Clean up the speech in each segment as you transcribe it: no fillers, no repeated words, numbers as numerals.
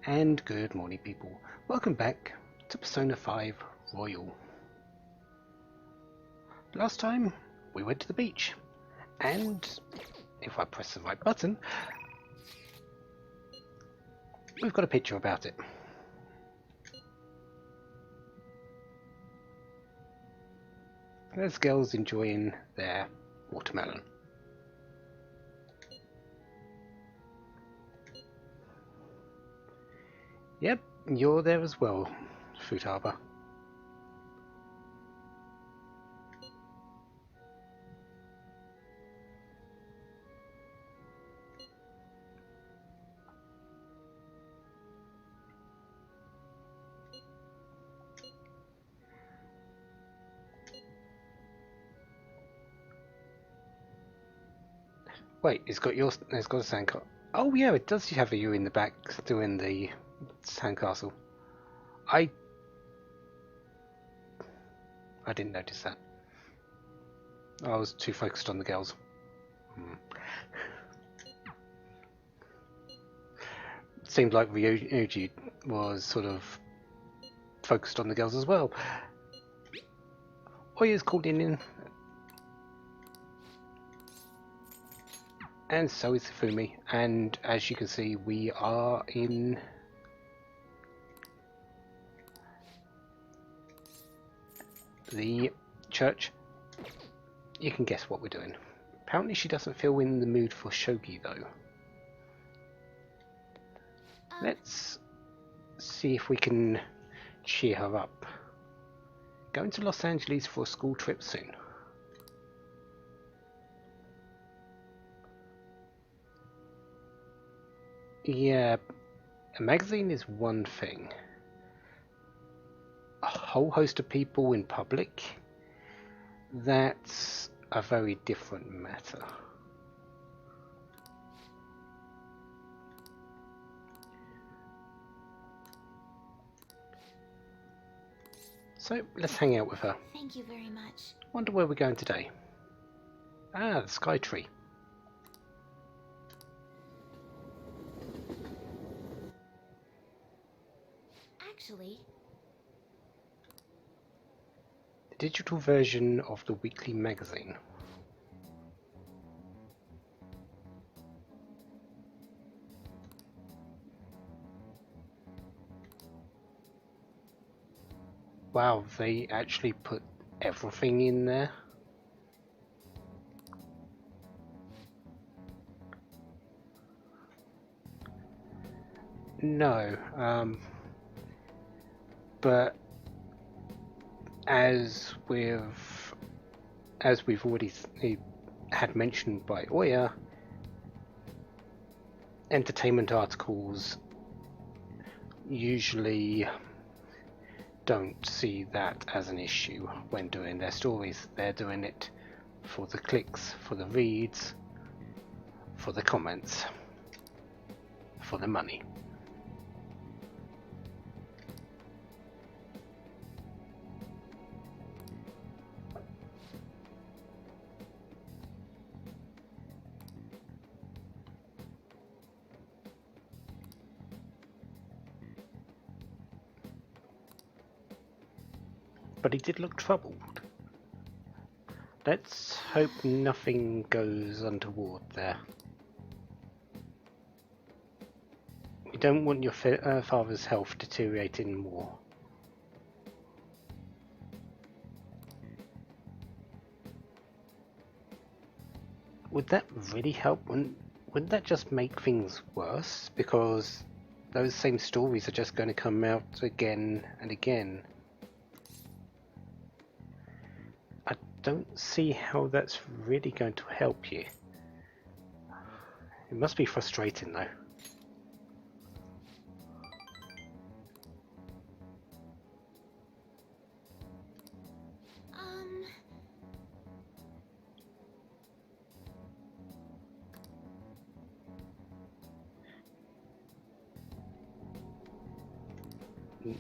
And good morning, people. Welcome back to Persona 5 Royal. Last time we went to the beach, and if I press the right button, we've got a picture about it. There's girls enjoying their watermelon. Yep, you're there as well, Futaba. Wait, it's got a sandcastle. Oh yeah, it does have you in the back doing the sandcastle. I didn't notice that. I was too focused on the girls. Seemed like Ryuji was sort of focused on the girls as well. Oya's called in. And so is Fumi, and as you can see, we are in the church. You can guess what we're doing. Apparently she doesn't feel in the mood for shogi though. Let's see if we can cheer her up. Going to Los Angeles for a school trip soon. Yeah, a magazine is one thing. A whole host of people in public, that's a very different matter. So let's hang out with her. Thank you very much. Wonder where we're going today. Ah, the Skytree. Actually, The digital version of the weekly magazine. Wow, they actually put everything in there. No, but as we've already had mentioned by Oya, entertainment articles usually don't see that as an issue when doing their stories. They're doing it for the clicks, for the reads, for the comments, for the money. But he did look troubled. Let's hope nothing goes untoward there. You don't want your father's health deteriorating more. Would that really help? Wouldn't that just make things worse? Because those same stories are just going to come out again and again. I don't see how that's really going to help you. It must be frustrating though.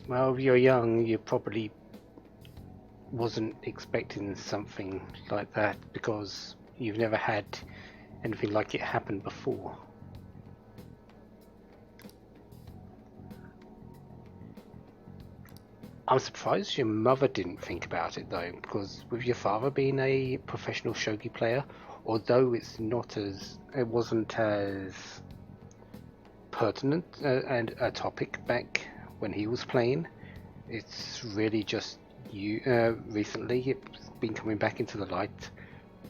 Well, if you're young, you probably wasn't expecting something like that because you've never had anything like it happen before. I'm surprised your mother didn't think about it though, because with your father being a professional shogi player, although it wasn't as pertinent and a topic back when he was playing, it's really just recently it's been coming back into the light,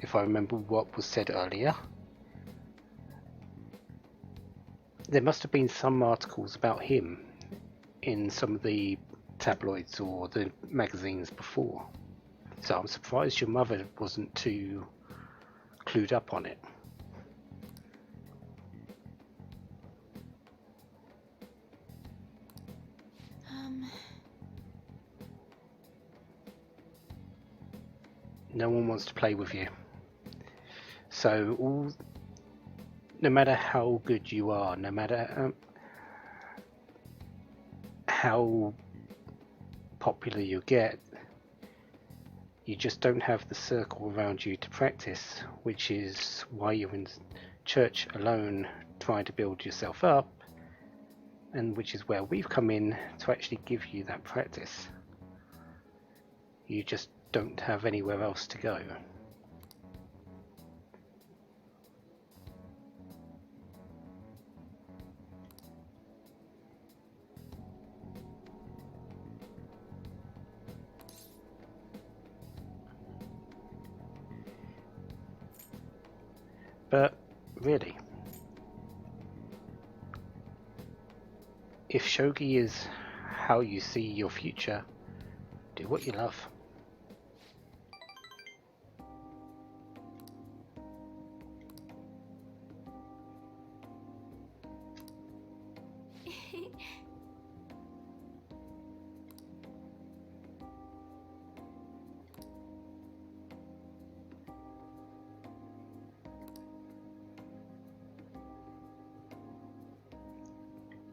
if I remember what was said earlier. There must have been some articles about him in some of the tabloids or the magazines before. So I'm surprised your mother wasn't too clued up on it. No one wants to play with you. So no matter how good you are, no matter how popular you get, you just don't have the circle around you to practice, which is why you're in church alone trying to build yourself up, and which is where we've come in to actually give you that practice. You just don't have anywhere else to go. But really, if shogi is how you see your future, do what you love.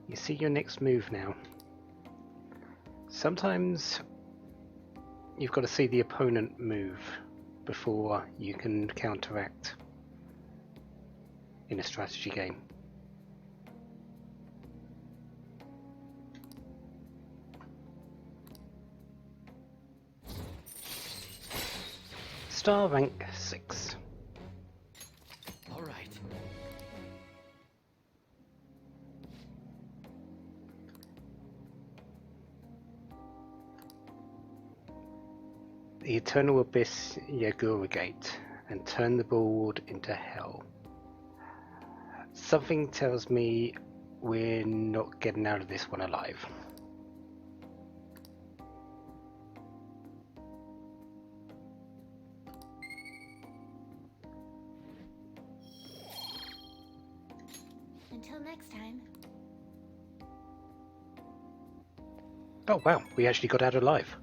You see your next move now. Sometimes you've got to see the opponent move before you can counteract in a strategy game. Star rank 6. All right. The Eternal Abyss Yagura Gate, and turn the board into hell. Something tells me we're not getting out of this one alive. Until next time. Oh wow, we actually got out alive.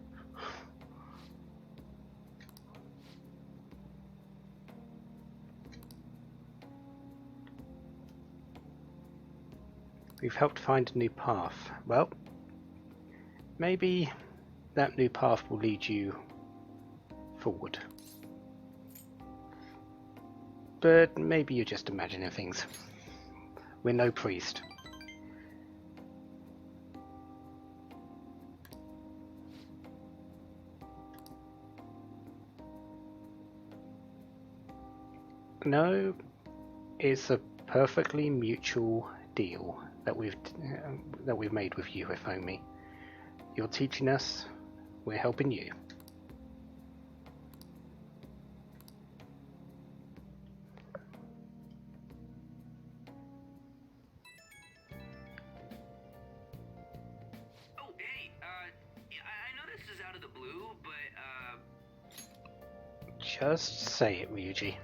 We've helped find a new path. Well, maybe that new path will lead you forward. But maybe you're just imagining things. We're no priest. No, it's a perfectly mutual deal that we've made with you, Hifumi. You're teaching us, we're helping you. Oh, hey, I know this is out of the blue, but, Just say it, Ryuji.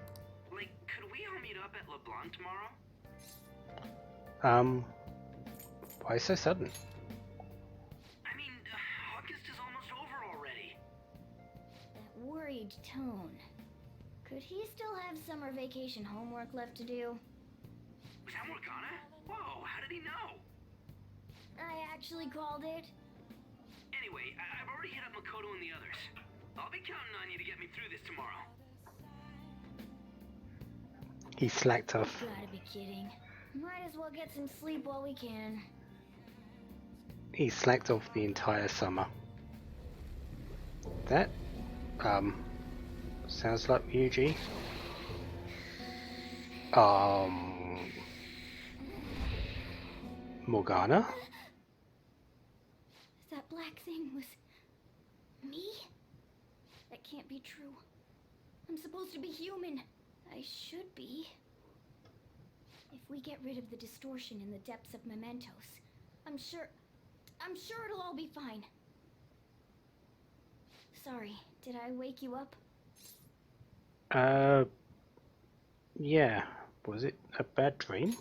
like, could we all meet up at LeBlanc tomorrow? Why so sudden? I mean, August is almost over already. That worried tone. Could he still have summer vacation homework left to do? Was that Morgana? Whoa, how did he know? I actually called it. Anyway, I've already hit up Makoto and the others. I'll be counting on you to get me through this tomorrow. He slacked off. You gotta be kidding. Might as well get some sleep while we can. He slacked off the entire summer. That sounds like Yuji. Morgana? That black thing was... me? That can't be true. I'm supposed to be human. I should be. If we get rid of the distortion in the depths of mementos, I'm sure it'll all be fine. Sorry, did I wake you up? Yeah. Was it a bad dream?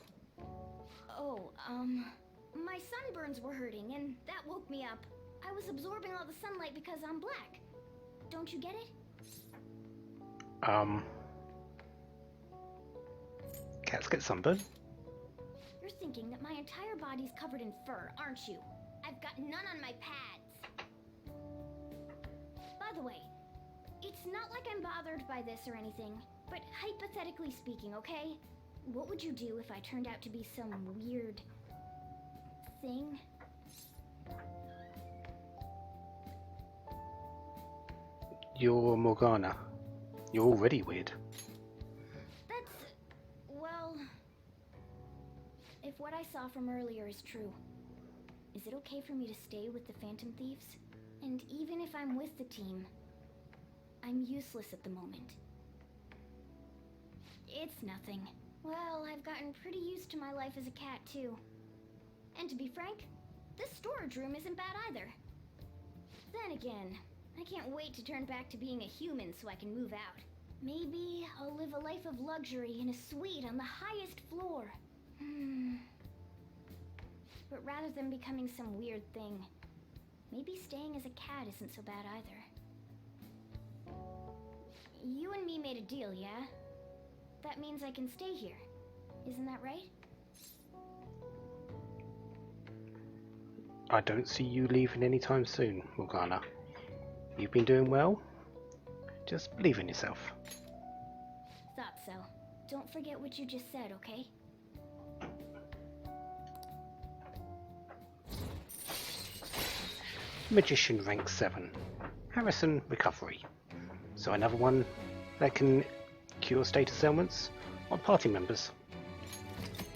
Oh, my sunburns were hurting and that woke me up. I was absorbing all the sunlight because I'm black. Don't you get it? Cats get sunburned? You're thinking that my entire body's covered in fur, aren't you? I've got none on my pads. By the way, it's not like I'm bothered by this or anything, but hypothetically speaking, okay? What would you do if I turned out to be some weird... thing? You're Morgana. You're already weird. That's... well... if what I saw from earlier is true, is it okay for me to stay with the Phantom Thieves? And even if I'm with the team, I'm useless at the moment. It's nothing. Well, I've gotten pretty used to my life as a cat, too. And to be frank, this storage room isn't bad either. Then again, I can't wait to turn back to being a human so I can move out. Maybe I'll live a life of luxury in a suite on the highest floor. But rather than becoming some weird thing, maybe staying as a cat isn't so bad either. You and me made a deal, yeah? That means I can stay here. Isn't that right? I don't see you leaving anytime soon, Morgana. You've been doing well. Just believe in yourself. Thought so. Don't forget what you just said, okay? Magician rank 7. Harrison recovery. So another one that can cure status ailments on party members.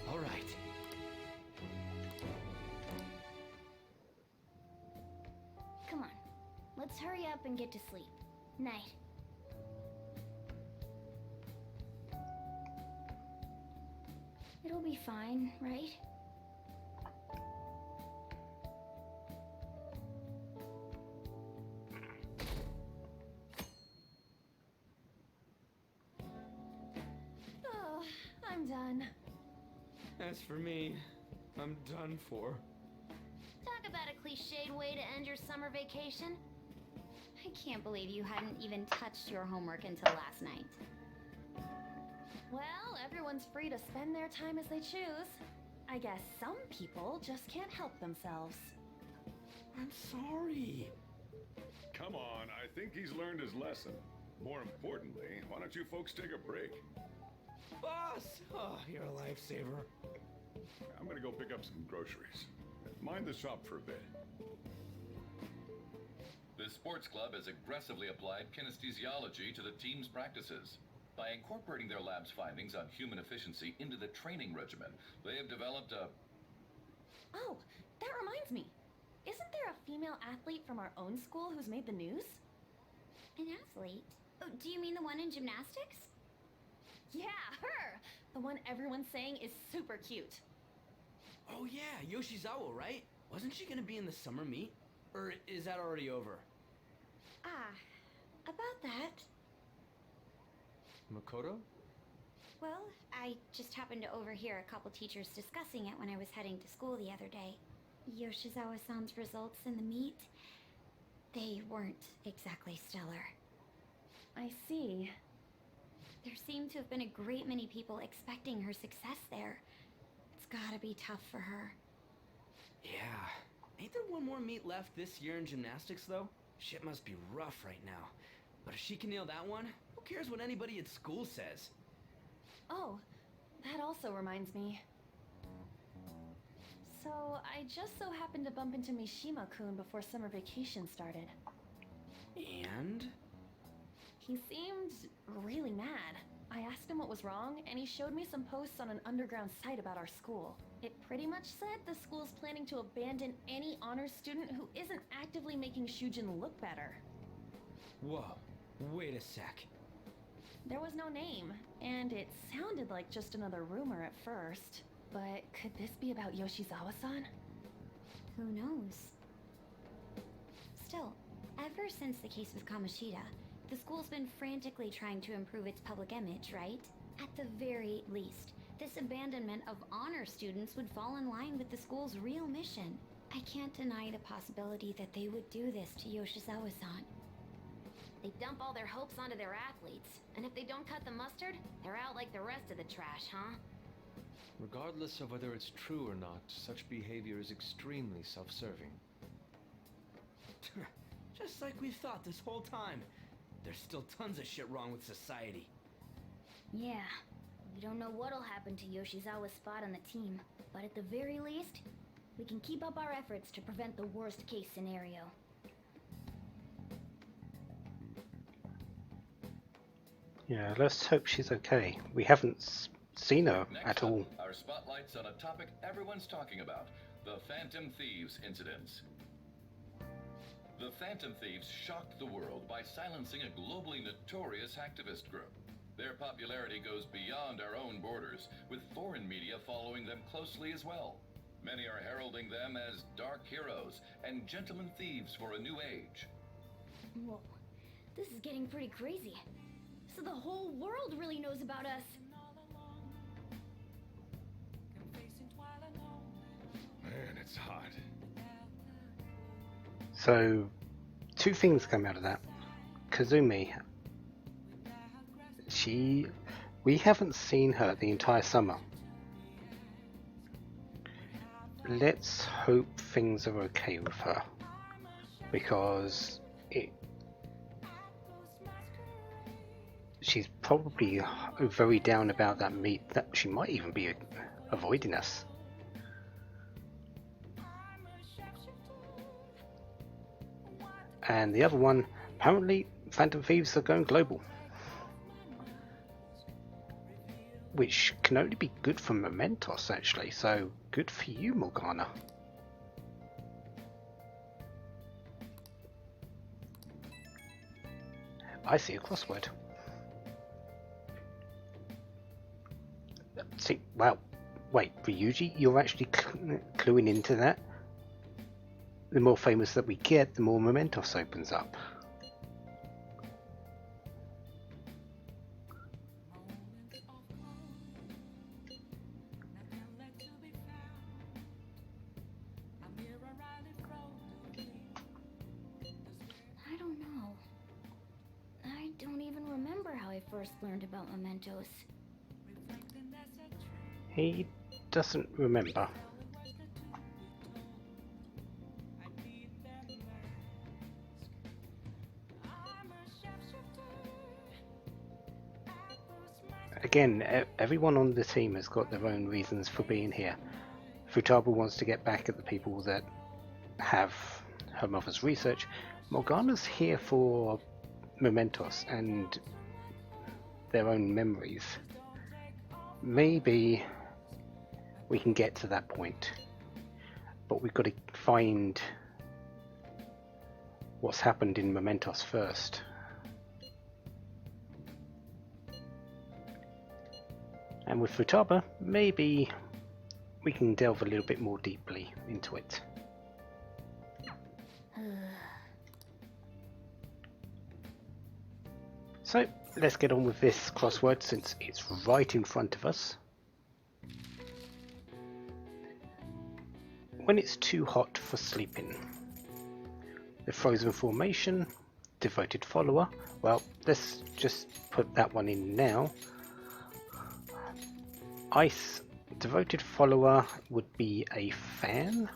All right. Come on. Let's hurry up and get to sleep. Night. It'll be fine, right? Oh, I'm done. As for me, I'm done for. Talk about a cliched way to end your summer vacation. I can't believe you hadn't even touched your homework until last night. Well, everyone's free to spend their time as they choose. I guess some people just can't help themselves. I'm sorry. Come on, I think he's learned his lesson. More importantly, why don't you folks take a break? Boss! Oh, you're a lifesaver. I'm gonna go pick up some groceries. Mind the shop for a bit. The sports club has aggressively applied kinesthesiology to the team's practices. By incorporating their lab's findings on human efficiency into the training regimen, they have developed a... Oh, that reminds me. Isn't there a female athlete from our own school who's made the news? An athlete? Oh, do you mean the one in gymnastics? Yeah, her! The one everyone's saying is super cute. Oh yeah, Yoshizawa, right? Wasn't she gonna be in the summer meet? Or is that already over? Ah, about that. Makoto? Well, I just happened to overhear a couple teachers discussing it when I was heading to school the other day. Yoshizawa-san's results in the meet, they weren't exactly stellar. I see. There seemed to have been a great many people expecting her success there. It's gotta be tough for her. Yeah. Ain't there one more meet left this year in gymnastics, though? Shit must be rough right now. But if she can nail that one, who cares what anybody at school says? Oh, that also reminds me. So, I just so happened to bump into Mishima-kun before summer vacation started. And? He seemed really mad. I asked him what was wrong, and he showed me some posts on an underground site about our school. It pretty much said the school's planning to abandon any honors student who isn't actively making Shujin look better. Whoa, wait a sec. There was no name, and it sounded like just another rumor at first. But could this be about Yoshizawa-san? Who knows? Still, ever since the case with Kamoshida, the school's been frantically trying to improve its public image, right? At the very least, this abandonment of honor students would fall in line with the school's real mission. I can't deny the possibility that they would do this to Yoshizawa-san. They dump all their hopes onto their athletes, and if they don't cut the mustard, they're out like the rest of the trash, huh? Regardless of whether it's true or not, such behavior is extremely self-serving. Just like we thought this whole time. There's still tons of shit wrong with society. Yeah, we don't know what'll happen to Yoshizawa's spot on the team, but at the very least, we can keep up our efforts to prevent the worst case scenario. Yeah, let's hope she's okay. We haven't seen her Next at up, all. our spotlight's on a topic everyone's talking about, the Phantom Thieves incidents. The Phantom Thieves shocked the world by silencing a globally notorious hacktivist group. Their popularity goes beyond our own borders, with foreign media following them closely as well. Many are heralding them as dark heroes and gentlemen thieves for a new age. Whoa, this is getting pretty crazy. So the whole world really knows about us. Man, it's hot. So, two things come out of that. Kazumi, we haven't seen her the entire summer. Let's hope things are okay with her, because she's probably very down about that meet, that she might even be avoiding us. And the other one, apparently Phantom Thieves are going global, which can only be good for Mementos actually, so good for you, Morgana. I see a crossword. See, wow, wait, Ryuji, you're actually cluing into that? The more famous that we get, the more Mementos opens up. I don't know. I don't even remember how I first learned about mementos. He doesn't remember. Again, everyone on the team has got their own reasons for being here. Futaba wants to get back at the people that have her mother's research. Morgana's here for Mementos and their own memories. Maybe we can get to that point, but we've got to find what's happened in Mementos first. And with Futaba, maybe we can delve a little bit more deeply into it. So, let's get on with this crossword since it's right in front of us. When it's too hot for sleeping. The frozen formation, devoted follower. Well, let's just put that one in now. Ice, devoted follower would be a fan.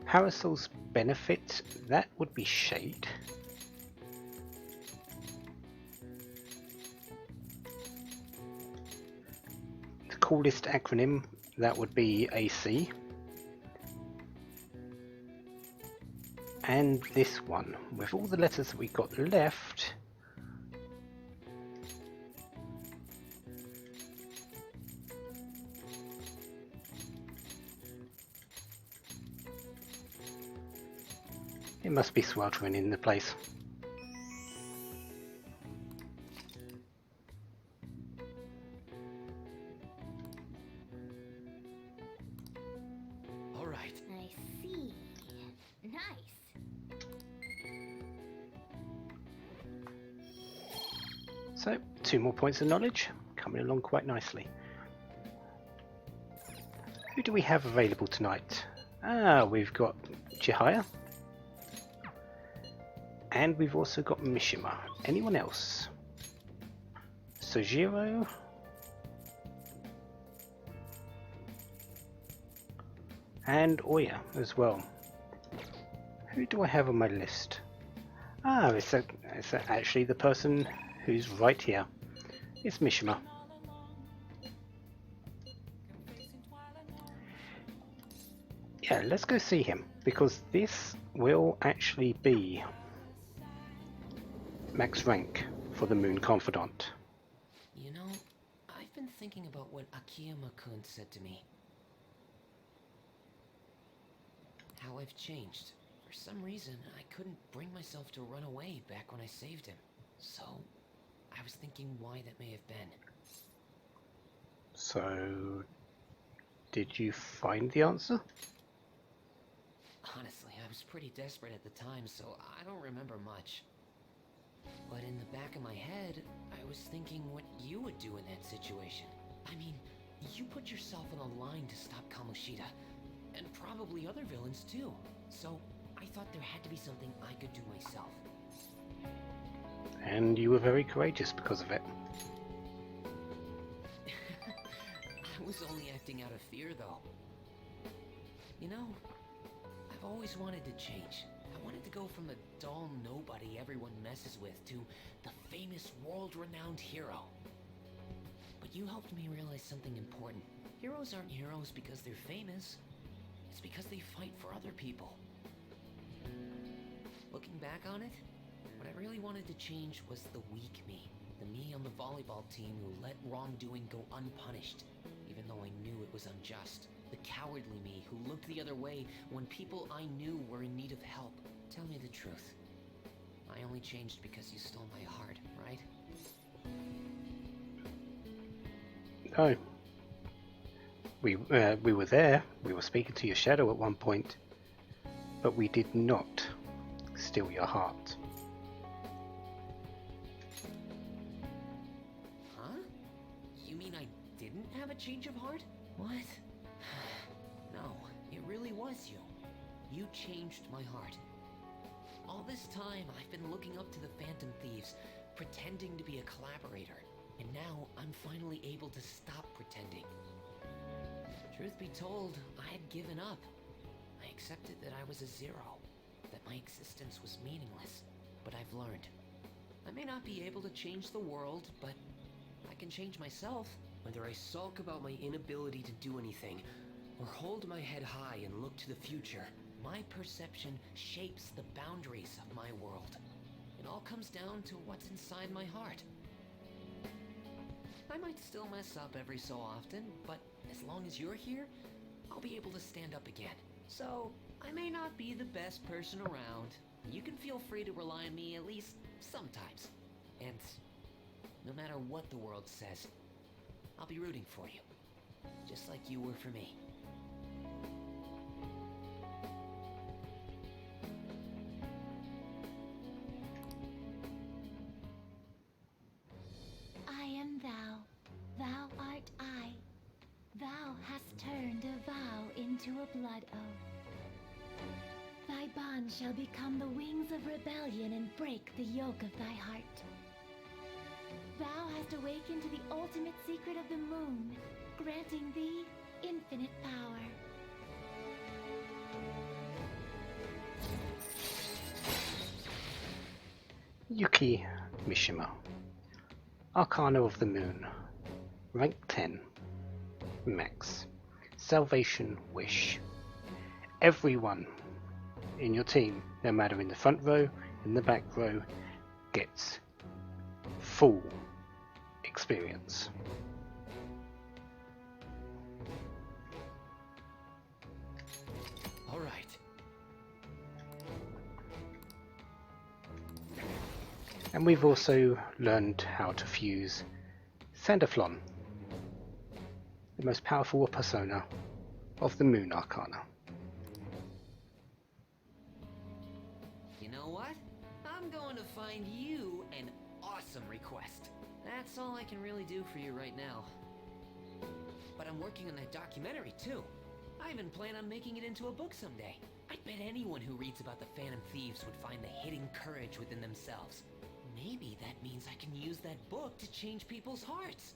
Parasol's benefit, that would be shade. The coolest acronym, that would be AC. And this one, with all the letters that we got left. It must be sweltering in the place. All right. I see. Nice. So, 2 more points of knowledge, coming along quite nicely. Who do we have available tonight? Ah, we've got Chihaya. And we've also got Mishima. Anyone else? Sojiro? And Oya as well. Who do I have on my list? Ah, it's actually the person who's right here. It's Mishima. Yeah, let's go see him, because this will actually be max rank for the Moon Confidant. You know, I've been thinking about what Akiyama-kun said to me. How I've changed. For some reason, I couldn't bring myself to run away back when I saved him. So, I was thinking why that may have been. So, did you find the answer? Honestly, I was pretty desperate at the time, so I don't remember much. But in the back of my head, I was thinking what you would do in that situation. I mean, you put yourself on the line to stop Kamoshida, and probably other villains too. So, I thought there had to be something I could do myself. And you were very courageous because of it. I was only acting out of fear, though. You know, I've always wanted to change. I wanted to go from the dull nobody everyone messes with to the famous world-renowned hero. But you helped me realize something important. Heroes aren't heroes because they're famous. It's because they fight for other people. Looking back on it, what I really wanted to change was the weak me. The me on the volleyball team who let wrongdoing go unpunished, even though I knew it was unjust. The cowardly me who looked the other way when people I knew were in need of help. Tell me the truth. I only changed because you stole my heart, right? No. We were there. We were speaking to your shadow at one point. But we did not steal your heart. Huh? You mean I didn't have a change of heart? What? No, it really was you. You changed my heart. All this time, I've been looking up to the Phantom Thieves, pretending to be a collaborator. And now, I'm finally able to stop pretending. Truth be told, I had given up. I accepted that I was a zero, that my existence was meaningless. But I've learned. I may not be able to change the world, but I can change myself. Whether I sulk about my inability to do anything, or hold my head high and look to the future, my perception shapes the boundaries of my world. It all comes down to what's inside my heart. I might still mess up every so often, but as long as you're here, I'll be able to stand up again. So, I may not be the best person around. You can feel free to rely on me at least sometimes. And no matter what the world says, I'll be rooting for you. Just like you were for me. I am thou, thou art I. Thou hast turned a vow into a blood oath. Thy bond shall become the wings of rebellion and break the yoke of thy heart. Thou hast awakened to the ultimate secret of the moon, granting thee infinite power. Yuki Mishima. Arcana of the Moon. Rank 10. Max. Salvation Wish. Everyone in your team, no matter in the front row, in the back row, gets full experience. All right. And we've also learned how to fuse Sandaflon, the most powerful persona of the Moon Arcana. You know what? I'm going to find you an awesome request. That's all I can really do for you right now. But I'm working on that documentary too. I even plan on making it into a book someday. I bet anyone who reads about the Phantom Thieves would find the hidden courage within themselves. Maybe that means I can use that book to change people's hearts.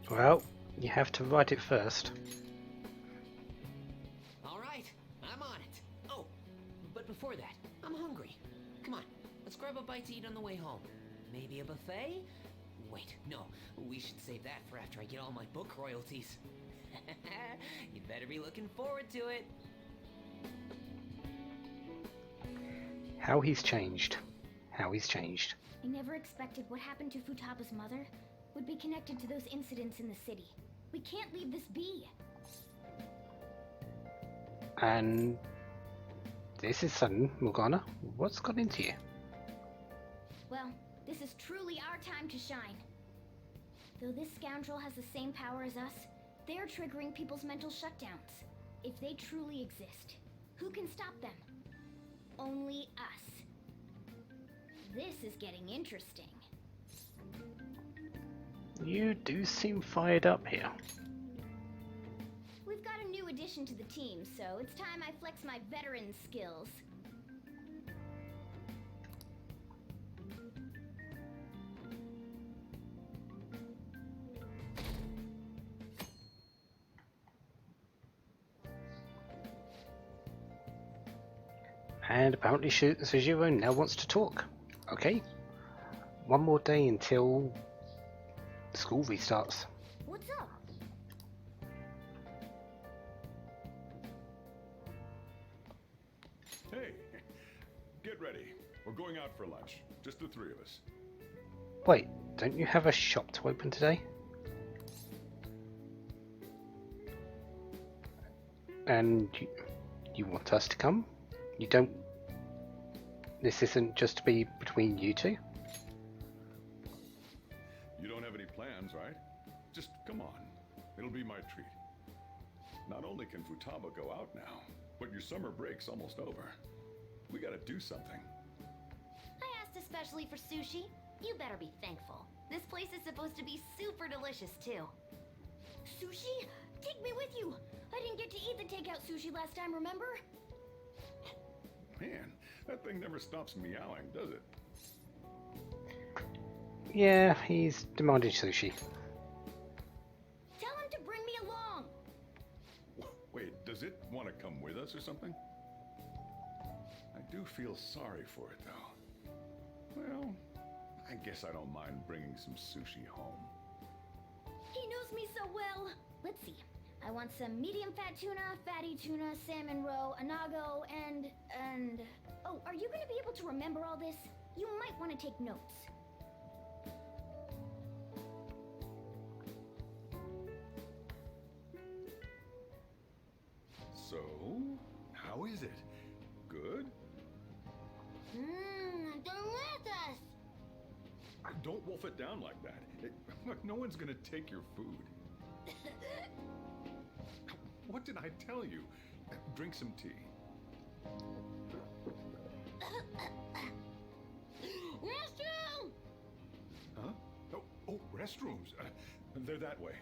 Well, you have to write it first. All right, I'm on it. Oh, but before that, I'm hungry. Come on, let's grab a bite to eat on the way home. Maybe a buffet? Wait, no, we should save that for after I get all my book royalties. You better be looking forward to it. How he's changed. How he's changed. I never expected what happened to Futaba's mother would be connected to those incidents in the city. We can't leave this be. And this is sudden, Morgana. What's got into you? Well, this is truly our time to shine. Though this scoundrel has the same power as us, they're triggering people's mental shutdowns. If they truly exist, who can stop them? Only us. This is getting interesting. You do seem fired up here. We've got a new addition to the team, so it's time I flex my veteran skills. And apparently Sujiro now wants to talk. Okay. One more day until school restarts. What's up? Hey, get ready. We're going out for lunch. Just the three of us. Wait, don't you have a shop to open today? And you want us to come? You don't... This isn't just to be between you two? You don't have any plans, right? Just come on. It'll be my treat. Not only can Futaba go out now, but your summer break's almost over. We gotta do something. I asked especially for sushi. You better be thankful. This place is supposed to be super delicious, too. Sushi? Take me with you! I didn't get to eat the takeout sushi last time, remember? Man, that thing never stops meowing, does it? Yeah, he's demanding sushi. Tell him to bring me along! Wait, does it want to come with us or something? I do feel sorry for it, though. Well, I guess I don't mind bringing some sushi home. He knows me so well! Let's see. I want some medium fat tuna, fatty tuna, salmon roe, anago, and... Oh, are you gonna be able to remember all this? You might want to take notes. So, how is it? Good? Delicious! Don't wolf it down like that. Look, no one's gonna take your food. What did I tell you? Drink some tea. Restroom! Huh? Oh, restrooms. They're that way.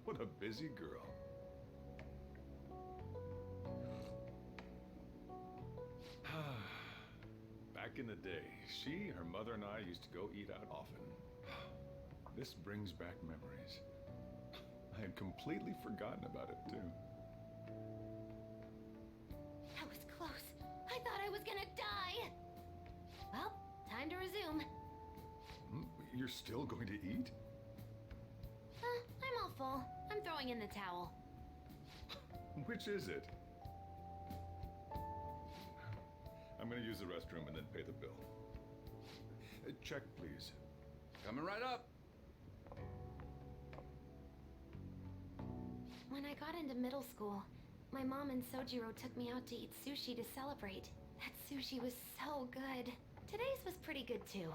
What a busy girl. Back in the day, she, her mother, and I used to go eat out often. This brings back memories. I had completely forgotten about it, too. That was close. I thought I was gonna die. Well, time to resume. You're still going to eat? awful. I'm throwing in the towel. Which is it? I'm gonna use the restroom and then pay the bill. Check, please. Coming right up. When I got into middle school, my mom and Sojiro took me out to eat sushi to celebrate. That sushi was so good. Today's was pretty good too.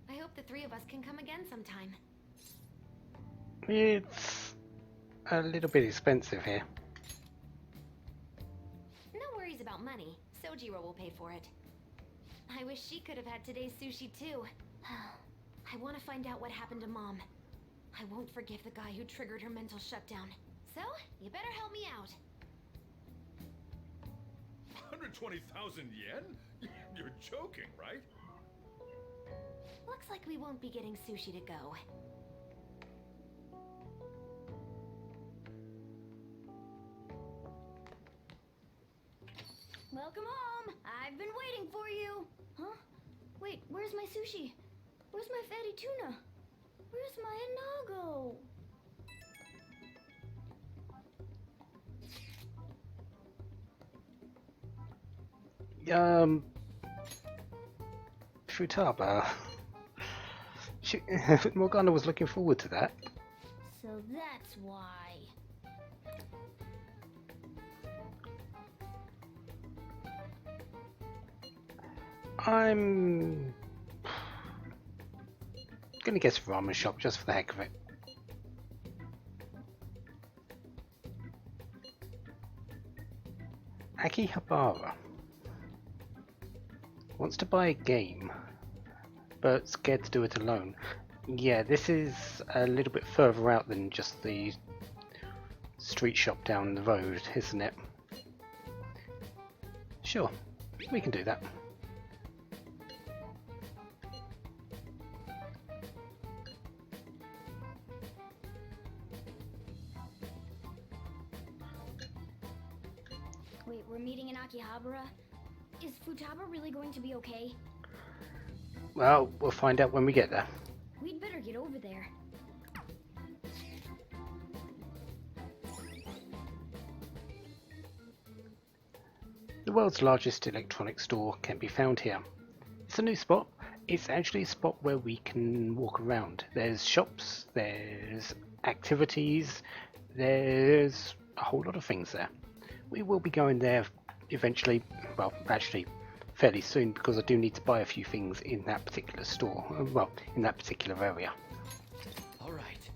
I hope the three of us can come again sometime. It's a little bit expensive here. No worries about money. Sojiro will pay for it. I wish she could have had today's sushi too. I want to find out what happened to Mom. I won't forgive the guy who triggered her mental shutdown. So, you better help me out. 120,000 yen? You're joking, right? Looks like we won't be getting sushi to go. Welcome home. I've been waiting for you. Huh? Wait, where's my sushi? Where's my fatty tuna? Where's my anago? Futaba. Morgana was looking forward to that. So that's why. I'm gonna guess ramen shop just for the heck of it. Akihabara wants to buy a game, but scared to do it alone. Yeah, this is a little bit further out than just the street shop down the road, isn't it? Sure, we can do that. Wait, we're meeting in Akihabara? Is Futaba really going to be okay? Well, we'll find out when we get there. We'd better get over there. The world's largest electronics store can be found here. It's a new spot. It's actually a spot where we can walk around. There's shops, there's activities, there's a whole lot of things there. We will be going there eventually, well, actually fairly soon, because I do need to buy a few things in that particular store, well, in that particular area. All right.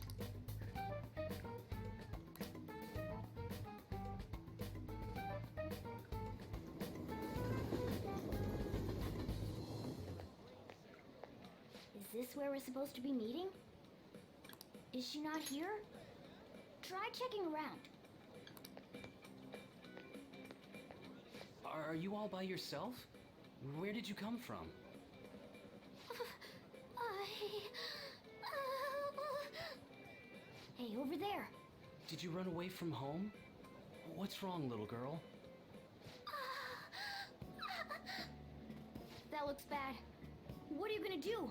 Is this where we're supposed to be meeting? Is she not here? Try checking around. Are you all by yourself? Where did you come from? Hey, over there. Did you run away from home? What's wrong, little girl? That looks bad. What are you gonna do?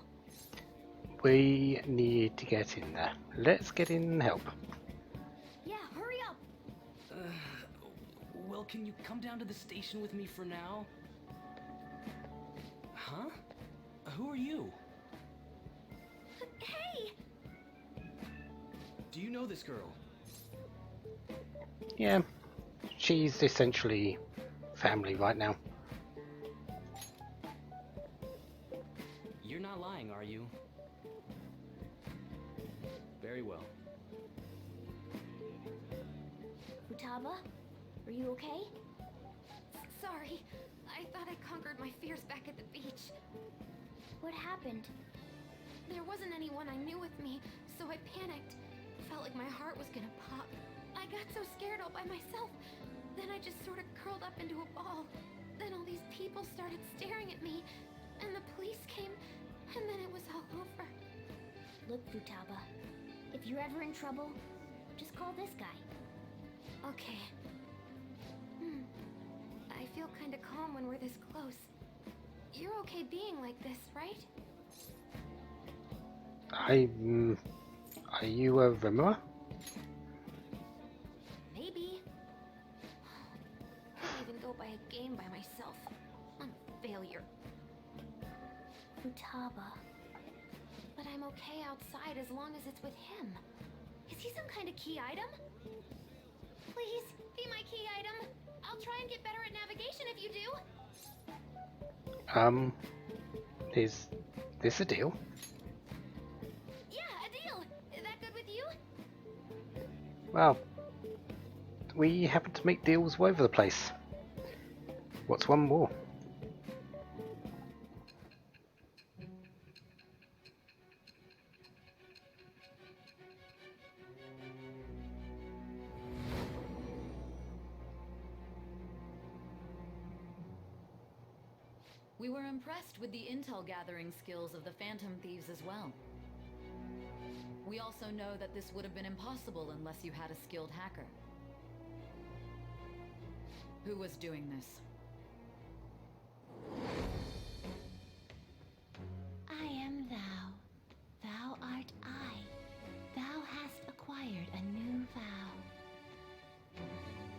We need to get in there. Let's get in and help. Yeah, hurry up. Well, can you come down to the station with me for now? Huh? Who are you? Hey! Do you know this girl? Yeah, she's essentially family right now. You're not lying, are you? Very well. Futaba, are you okay? Sorry, I thought I conquered my fears back at the beach. What happened? There wasn't anyone I knew with me, so I panicked. Felt like my heart was gonna pop. I got so scared all by myself. Then I just sort of curled up into a ball. Then all these people started staring at me, and the police came, and then it was all over. Look, Futaba, if you're ever in trouble, just call this guy. Okay. I feel kinda calm when we're this close. You're okay being like this, right? Are you a Rimmer? game by myself. I'm a failure. Futaba. But I'm okay outside as long as it's with him. Is he some kind of key item? Please, be my key item. I'll try and get better at navigation if you do. Is this a deal? Yeah, a deal. Is that good with you? Well, we happen to make deals all over the place. What's one more? We were impressed with the intel gathering skills of the Phantom Thieves as well. We also know that this would have been impossible unless you had a skilled hacker. Who was doing this? I am thou. Thou art I. Thou hast acquired a new vow.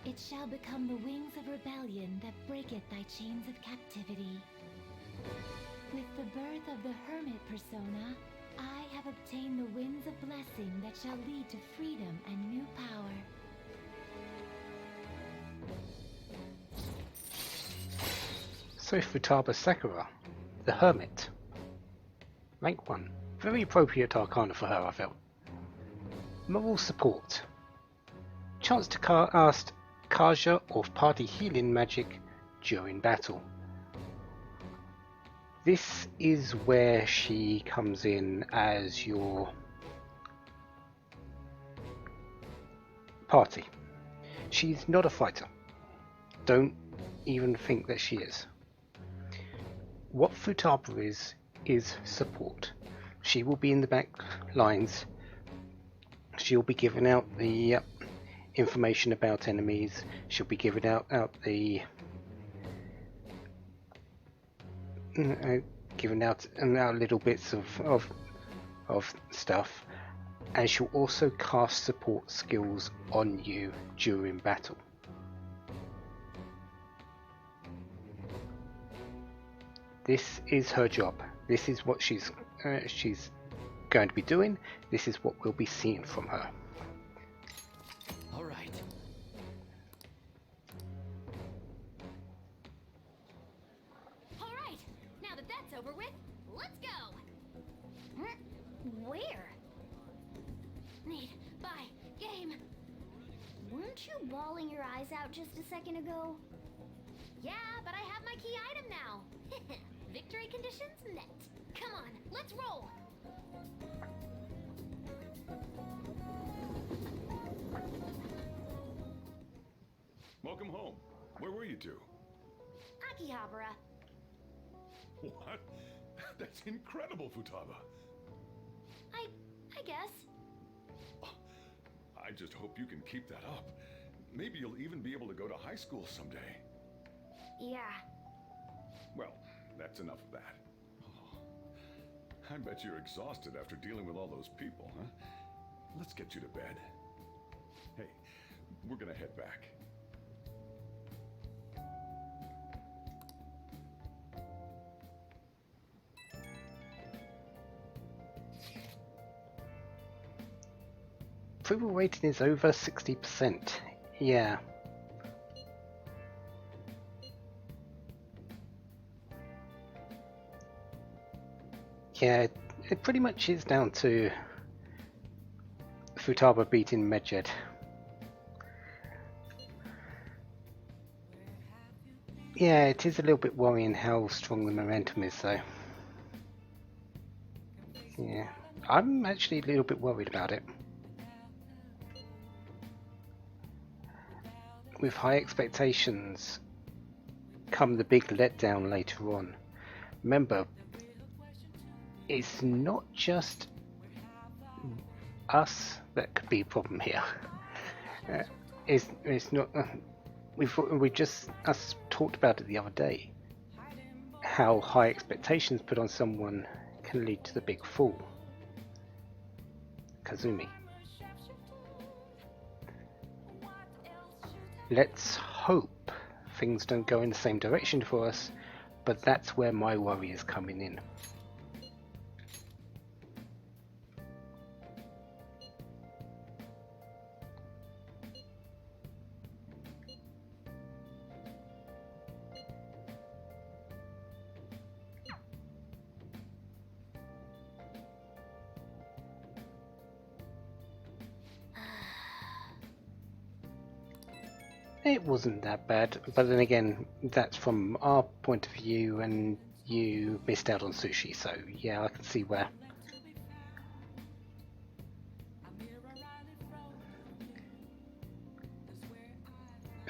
It shall become the wings of rebellion that breaketh thy chains of captivity. With the birth of the hermit persona, I have obtained the winds of blessing that shall lead to freedom and new power. So Futaba Sakura, the Hermit. Rank 1. Very appropriate arcana for her, I felt. Moral support. Chance to cast Kaja or party healing magic during battle. This is where she comes in as your party. She's not a fighter. Don't even think that she is. What Futaba is support. She will be in the back lines. She'll be giving out the information about enemies. She'll be giving out the giving out little bits of stuff, and she'll also cast support skills on you during battle. This is her job. This is what she's going to be doing. This is what we'll be seeing from her. All right. Alright, now that that's over with, let's go! Where? Need, buy, game. Weren't you bawling your eyes out just a second ago? Yeah, but I have my key item now. Victory conditions met. Come on, let's roll! Welcome home. Where were you two? Akihabara. What? That's incredible, Futaba. I guess. I just hope you can keep that up. Maybe you'll even be able to go to high school someday. Yeah. Well, that's enough of that. Oh, I bet you're exhausted after dealing with all those people, huh? Let's get you to bed. Hey, we're gonna head back. Approval rating is over 60%. Yeah. Yeah, it pretty much is down to Futaba beating Medjed. Yeah, it is a little bit worrying how strong the momentum is though. Yeah, I'm actually a little bit worried about it. With high expectations come the big letdown later on. Remember, it's not just us that could be a problem here. It's not. We just us talked about it the other day. How high expectations put on someone can lead to the big fall. Kazumi. Let's hope things don't go in the same direction for us, but that's where my worry is coming in. It wasn't that bad, but then again, that's from our point of view, and you missed out on sushi, so yeah, I can see where.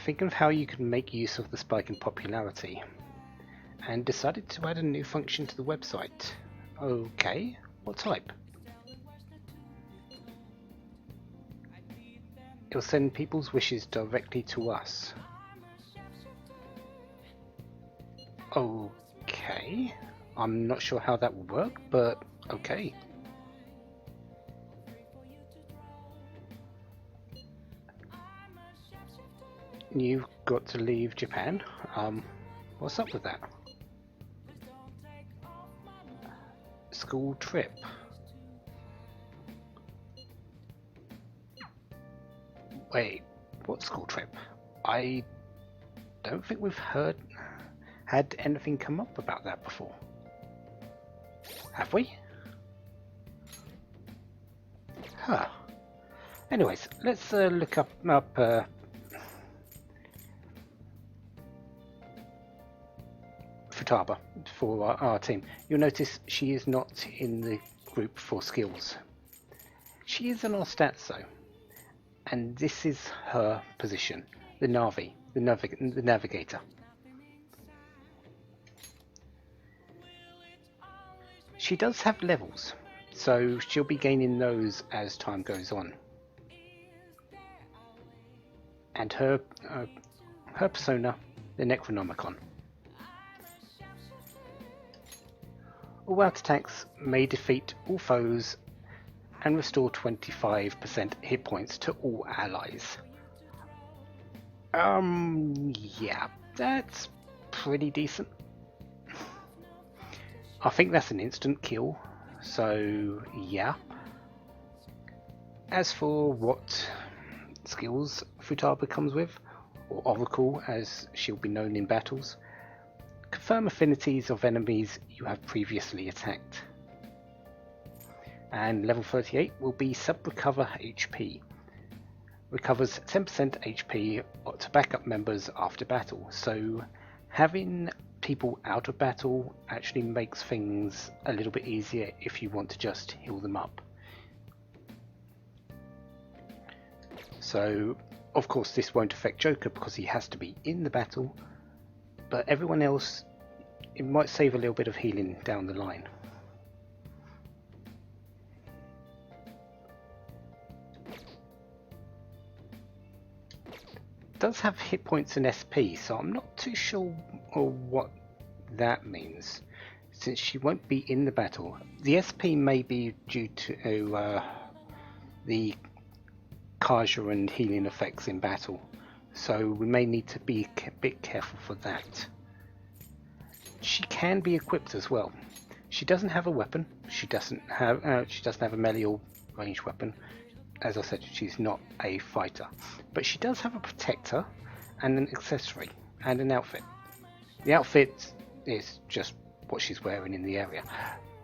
Thinking of how you can make use of the spike in popularity, and decided to add a new function to the website. Okay, what type? It'll send people's wishes directly to us. Okay. I'm not sure how that will work, but okay. You've got to leave Japan. What's up with that? School trip. Wait, what school trip? I don't think we've had anything come up about that before. Have we? Huh. Anyways, let's look up Futaba for our team. You'll notice she is not in the group for skills. She is in our stats though. And this is her position, the Navi, the navigator. She does have levels, so she'll be gaining those as time goes on. And her persona, the Necronomicon. All out attacks may defeat all foes and restore 25% hit points to all allies. Yeah, that's pretty decent. I think that's an instant kill, so yeah. As for what skills Futaba comes with, or Oracle as she'll be known in battles, confirm affinities of enemies you have previously attacked. And level 38 will be Sub-Recover HP. Recovers 10% HP to backup members after battle, so having people out of battle actually makes things a little bit easier if you want to just heal them up. So, of course, this won't affect Joker because he has to be in the battle, but everyone else, it might save a little bit of healing down the line. Does have hit points and SP, so I'm not too sure what that means, since she won't be in the battle. The SP may be due to the Kaja and healing effects in battle, so we may need to be a bit careful for that. She can be equipped as well. She doesn't have a weapon. She doesn't have a melee or ranged weapon. As I said, she's not a fighter, but she does have a protector and an accessory and an outfit. The outfit is just what she's wearing in the area,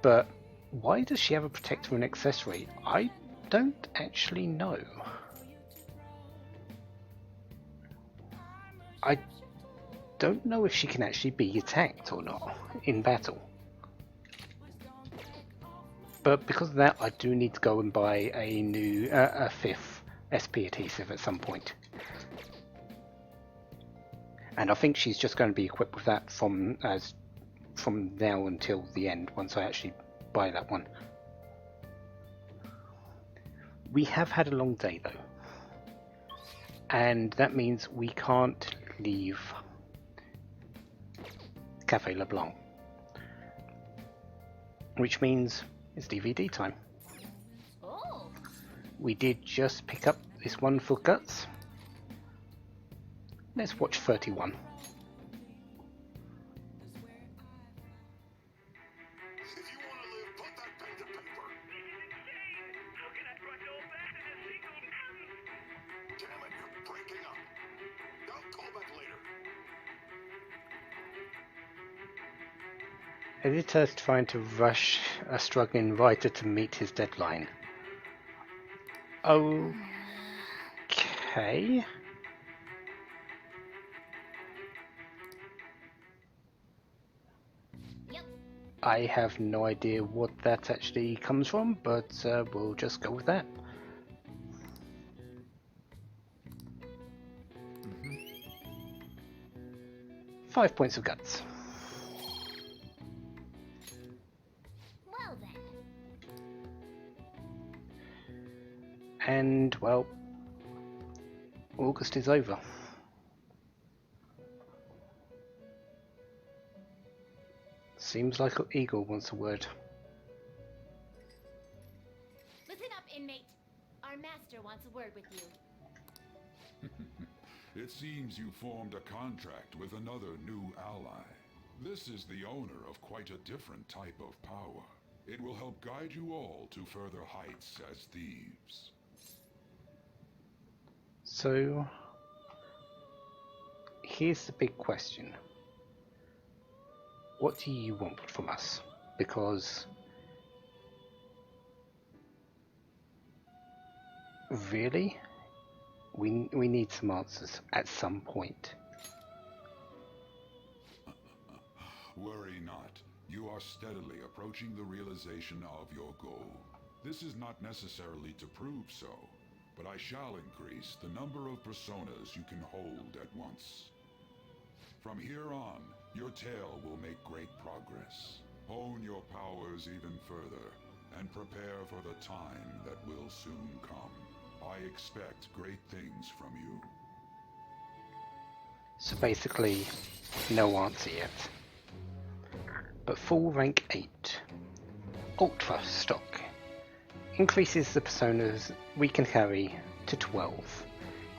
but why does she have a protector and accessory? I don't actually know. I don't know if she can actually be attacked or not in battle. But because of that, I do need to go and buy a new, a 5th SP adhesive at some point. And I think she's just going to be equipped with that from now until the end, once I actually buy that one. We have had a long day though. And that means we can't leave Cafe LeBlanc. Which means it's DVD time. Oh. We did just pick up this one for Guts. Let's watch 31. Editor's trying to rush a struggling writer to meet his deadline. Okay. Yep. I have no idea what that actually comes from, but we'll just go with that. Mm-hmm. 5 points of guts. Well then. And, well, August is over. Seems like Eagle wants a word. Listen up, inmate. Our master wants a word with you. It seems you formed a contract with another new ally. This is the owner of quite a different type of power. It will help guide you all to further heights as thieves. So, here's the big question. What do you want from us? Because really, we need some answers at some point. Worry not. You are steadily approaching the realization of your goal. This is not necessarily to prove so, but I shall increase the number of personas you can hold at once. From here on, your tale will make great progress. Hone your powers even further, and prepare for the time that will soon come. I expect great things from you. So basically, no answer yet. But full rank 8. Ultra stock. Increases the personas we can carry to 12.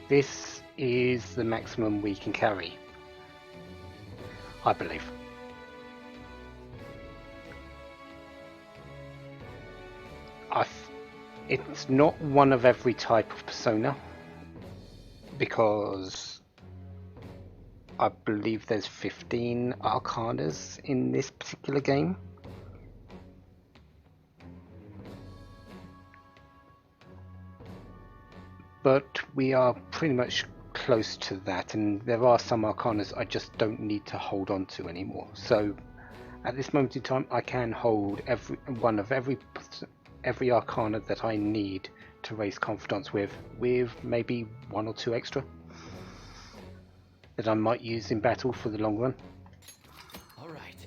This is the maximum we can carry, I believe. It's not one of every type of persona, because I believe there's 15 arcanas in this particular game. But we are pretty much close to that, and there are some arcanas I just don't need to hold on to anymore. So at this moment in time, I can hold every arcana that I need to raise confidence with maybe 1 or 2 extra that I might use in battle for the long run. All right.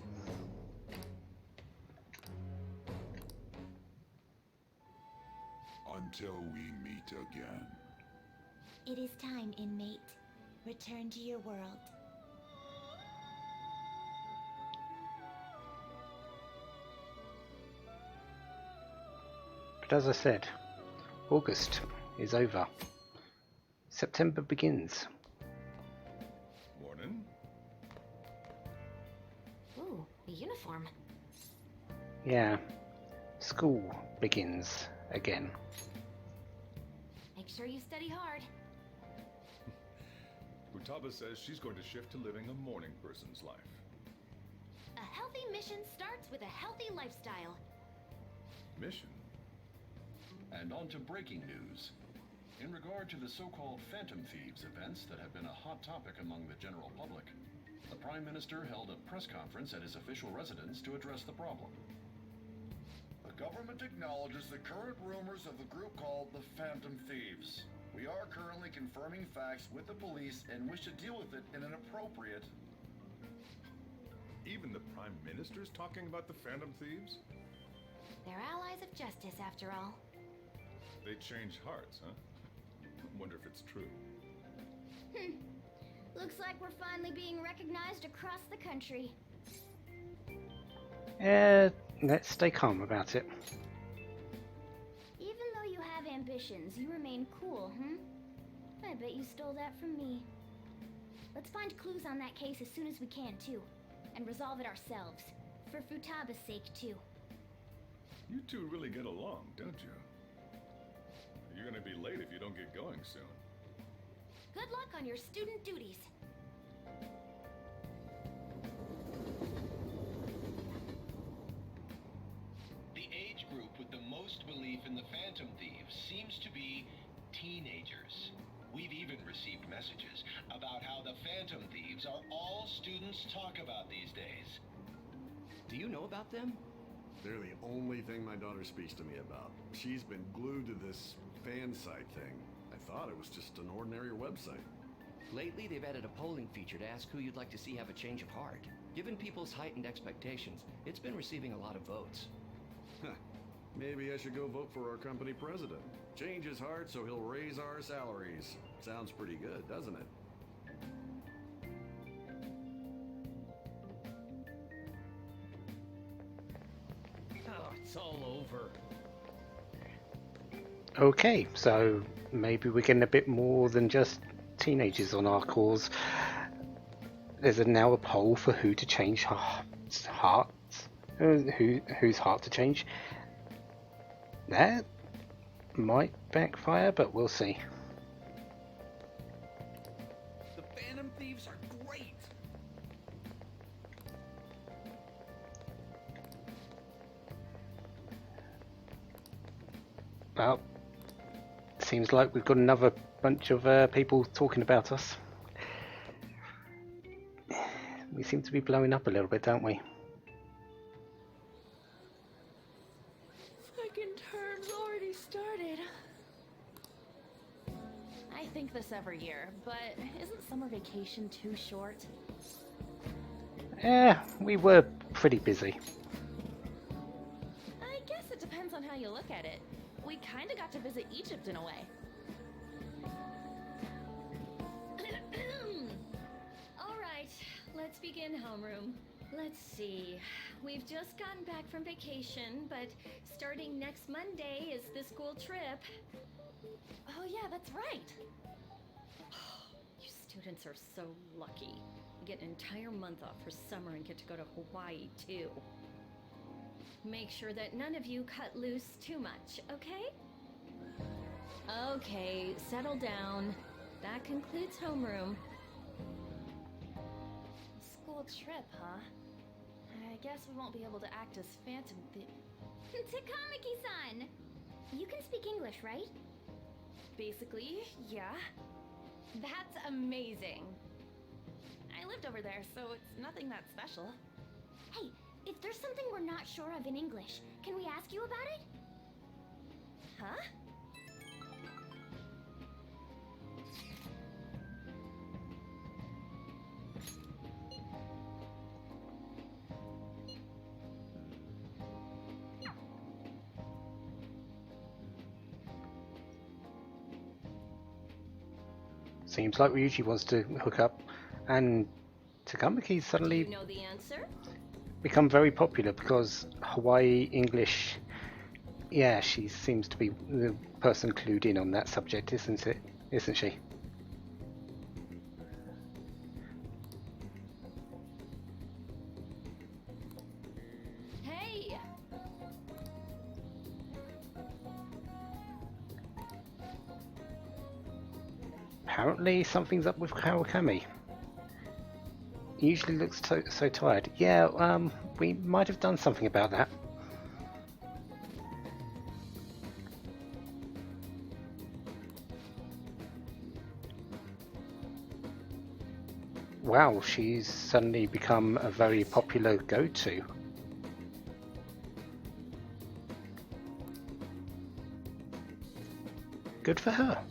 Until we meet again. It is time, inmate. Return to your world. But as I said, August is over. September begins. Morning. Ooh, a uniform. Yeah, school begins again. Make sure you study hard. Futaba says she's going to shift to living a morning person's life. A healthy mission starts with a healthy lifestyle. Mission? And on to breaking news. In regard to the so-called Phantom Thieves events that have been a hot topic among the general public, the Prime Minister held a press conference at his official residence to address the problem. The government acknowledges the current rumors of the group called the Phantom Thieves. We are currently confirming facts with the police and wish to deal with it in an appropriate... Even the Prime Minister's talking about the Phantom Thieves? They're allies of justice, after all. They changed hearts, huh? Wonder if it's true. Looks like we're finally being recognized across the country. Let's stay calm about it. Even though you have ambitions, you remain cool, I bet you stole that from me. Let's find clues on that case as soon as we can, too. And resolve it ourselves. For Futaba's sake, too. You two really get along, don't you? You're gonna be late if you don't get going soon. Good luck on your student duties. worst belief in the Phantom Thieves seems to be teenagers. We've even received messages about how the Phantom Thieves are all students talk about these days. Do you know about them? They're the only thing my daughter speaks to me about. She's been glued to this fan site thing. I thought it was just an ordinary website. Lately, they've added a polling feature to ask who you'd like to see have a change of heart. Given people's heightened expectations, it's been receiving a lot of votes. Maybe I should go vote for our company president. Change his heart so he'll raise our salaries. Sounds pretty good, doesn't it? Oh, it's all over. Okay, so maybe we're getting a bit more than just teenagers on our cause. There's now a poll for who to change hearts. Whose heart to change. That might backfire, but we'll see. The Phantom Thieves are great! Well, seems like we've got another bunch of people talking about us. We seem to be blowing up a little bit, don't we? Second term's already started. I think this every year, but isn't summer vacation too short? We were pretty busy. I guess it depends on how you look at it. We kinda got to visit Egypt in a way. Alright, let's begin homeroom. Let's see. We've just gotten back from vacation, but starting next Monday is the school trip. Oh yeah, that's right. You students are so lucky. You get an entire month off for summer and get to go to Hawaii, too. Make sure that none of you cut loose too much, okay? Okay, settle down. That concludes homeroom. School trip, huh? I guess we won't be able to act as Phantom Takamaki-san! You can speak English, right? Basically, yeah. That's amazing. I lived over there, so it's nothing that special. Hey, if there's something we're not sure of in English, can we ask you about it? Huh? Seems like Ryuji wants to hook up, and Takamaki suddenly You know the answer? become very popular because Hawaii English. Yeah, she seems to be the person clued in on that subject, isn't it? Isn't she? Hey! Apparently something's up with Kawakami. He usually looks so tired. Yeah, we might have done something about that. Wow, she's suddenly become a very popular go-to. Good for her.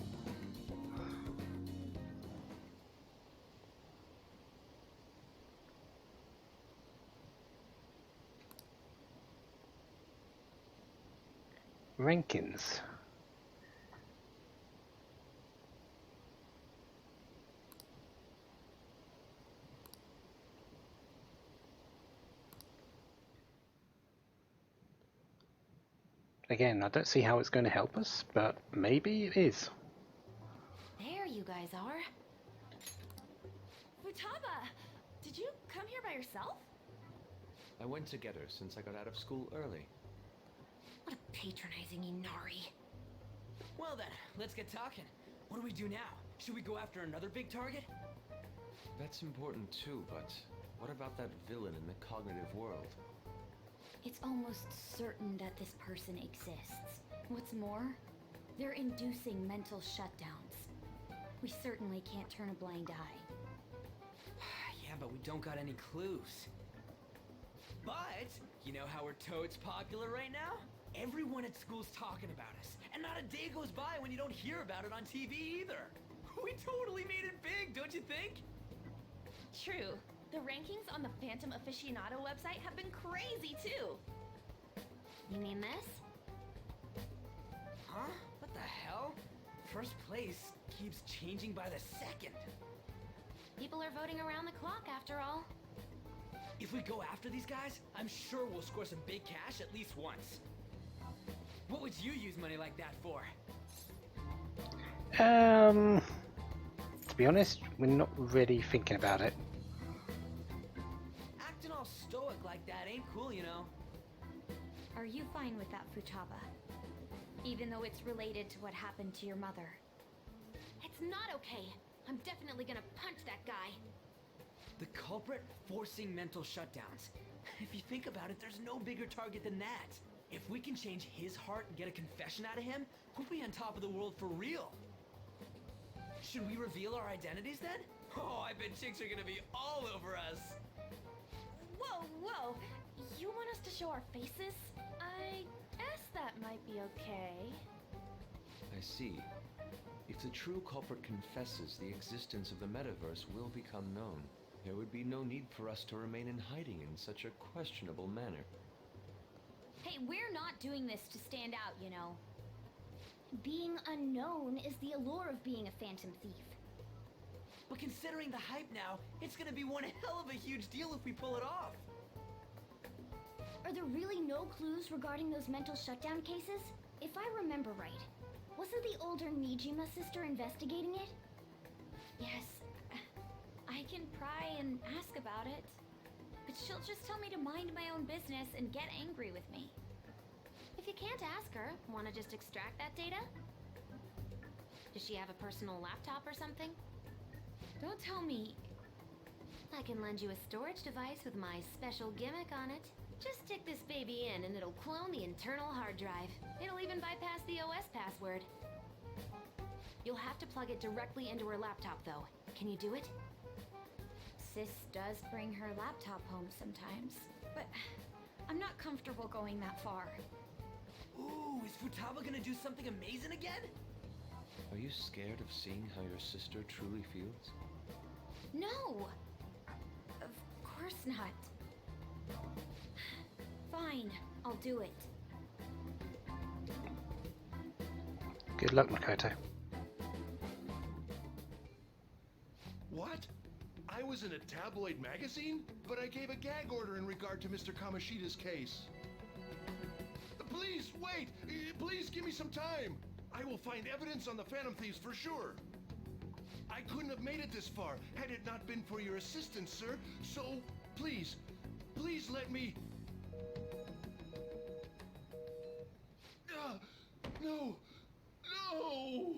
Rankins. Again, I don't see how it's going to help us, but maybe it is. There you guys are. Futaba! Did you come here by yourself? I went to get her since I got out of school early. What a patronizing Inari. Well then, let's get talking. What do we do now? Should we go after another big target? That's important too, but what about that villain in the cognitive world? It's almost certain that this person exists. What's more, they're inducing mental shutdowns. We certainly can't turn a blind eye. Yeah, but we don't got any clues. But, you know how we're totes popular right now? Everyone at school's talking about us, and not a day goes by when you don't hear about it on TV either. We totally made it big, don't you think? True. The rankings on the Phantom Aficionado website have been crazy too. You mean this? Huh? What the hell? First place keeps changing by the second. People are voting around the clock after all. If we go after these guys, I'm sure we'll score some big cash at least once. What would you use money like that for? To be honest, we're not really thinking about it. Acting all stoic like that ain't cool, you know. Are you fine with that, Futaba? Even though it's related to what happened to your mother. It's not okay. I'm definitely gonna punch that guy. The culprit forcing mental shutdowns. If you think about it, there's no bigger target than that. If we can change his heart and get a confession out of him, we'll be on top of the world for real. Should we reveal our identities then? Oh, I bet chicks are gonna be all over us. Whoa, whoa! You want us to show our faces? I guess that might be okay. I see. If the true culprit confesses, the existence of the metaverse will become known. There would be no need for us to remain in hiding in such a questionable manner. Hey, we're not doing this to stand out, you know. Being unknown is the allure of being a phantom thief. But considering the hype now, it's gonna be one hell of a huge deal if we pull it off. Are there really no clues regarding those mental shutdown cases? If I remember right, wasn't the older Nijima sister investigating it? Yes, I can pry and ask about it. But she'll just tell me to mind my own business and get angry with me. If you can't ask her, want to just extract that data? Does she have a personal laptop or something? Don't tell me. I can lend you a storage device with my special gimmick on it. Just stick this baby in and it'll clone the internal hard drive. It'll even bypass the OS password. You'll have to plug it directly into her laptop though. Can you do it? Sis does bring her laptop home sometimes, but I'm not comfortable going that far. Ooh, is Futaba gonna do something amazing again? Are you scared of seeing how your sister truly feels? No! Of course not. Fine, I'll do it. Good luck, Makoto. What? I was in a tabloid magazine, but I gave a gag order in regard to Mr. Kamoshida's case. Please, wait! Please give me some time! I will find evidence on the Phantom Thieves for sure. I couldn't have made it this far had it not been for your assistance, sir. So, please, please let me... No! No!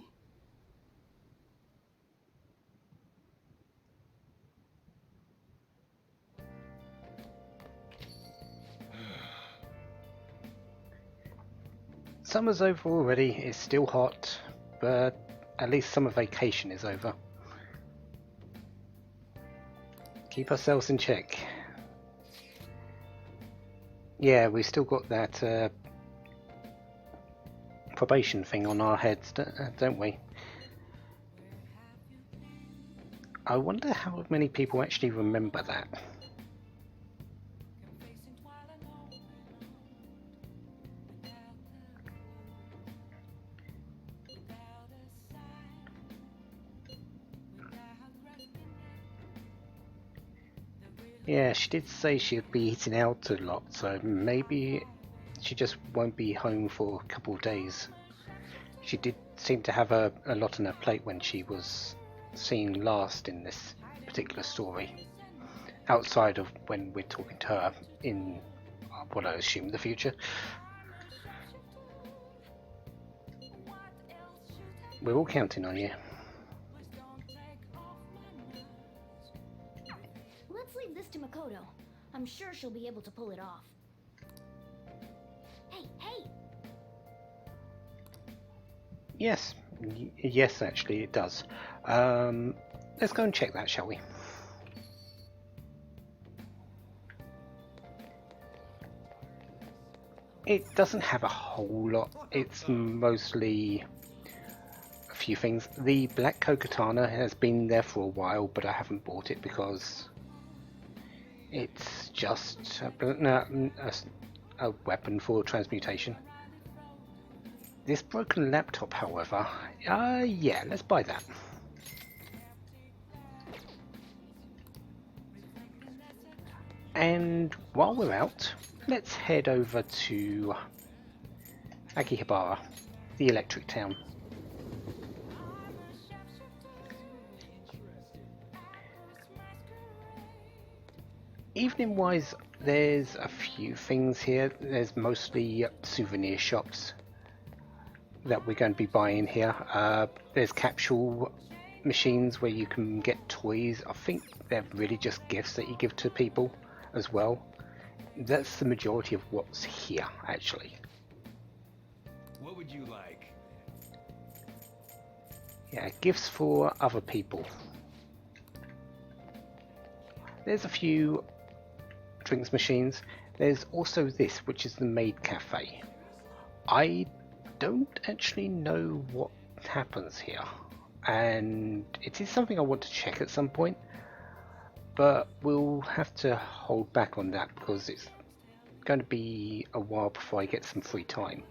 Summer's over already, it's still hot, but at least summer vacation is over. Keep ourselves in check. Yeah, we've still got that probation thing on our heads, don't we? I wonder how many people actually remember that. Yeah, she did say she'd be eating out a lot, so maybe she just won't be home for a couple of days. She did seem to have a lot on her plate when she was seen last in this particular story, outside of when we're talking to her in what I assume the future. We're all counting on you. Let's leave this to Makoto. I'm sure she'll be able to pull it off. Yes, yes, actually it does. Let's go and check that, shall we? It doesn't have a whole lot. It's mostly a few things. The Black Kokatana has been there for a while, but I haven't bought it because it's just a weapon for transmutation. This broken laptop, however, yeah, let's buy that. And while we're out, let's head over to Akihabara, the electric town. Evening wise, there's a few things here. There's mostly souvenir shops that we're going to be buying here. There's capsule machines where you can get toys. I think they're really just gifts that you give to people as well. That's the majority of what's here, actually. What would you like? Yeah, gifts for other people. There's a few drinks machines. There's also this, which is the Maid Cafe. I don't actually know what happens here, and it is something I want to check at some point, but we'll have to hold back on that because it's going to be a while before I get some free time.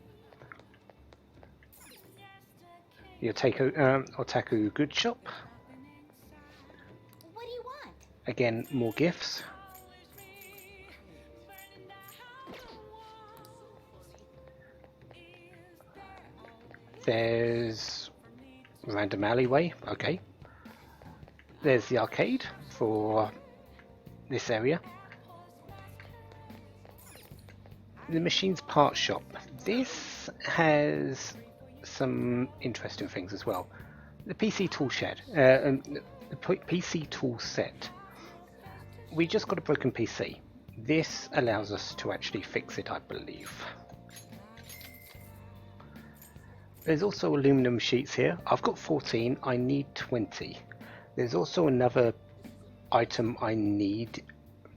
The Otaku Good Shop. What do you want? Again, more gifts. There's random alleyway, okay. There's the arcade for this area. The machine's part shop. This has some interesting things as well. The PC tool shed, the PC tool set. We just got a broken PC. This allows us to actually fix it, I believe. There's also aluminum sheets here. I've got 14, I need 20. There's also another item I need,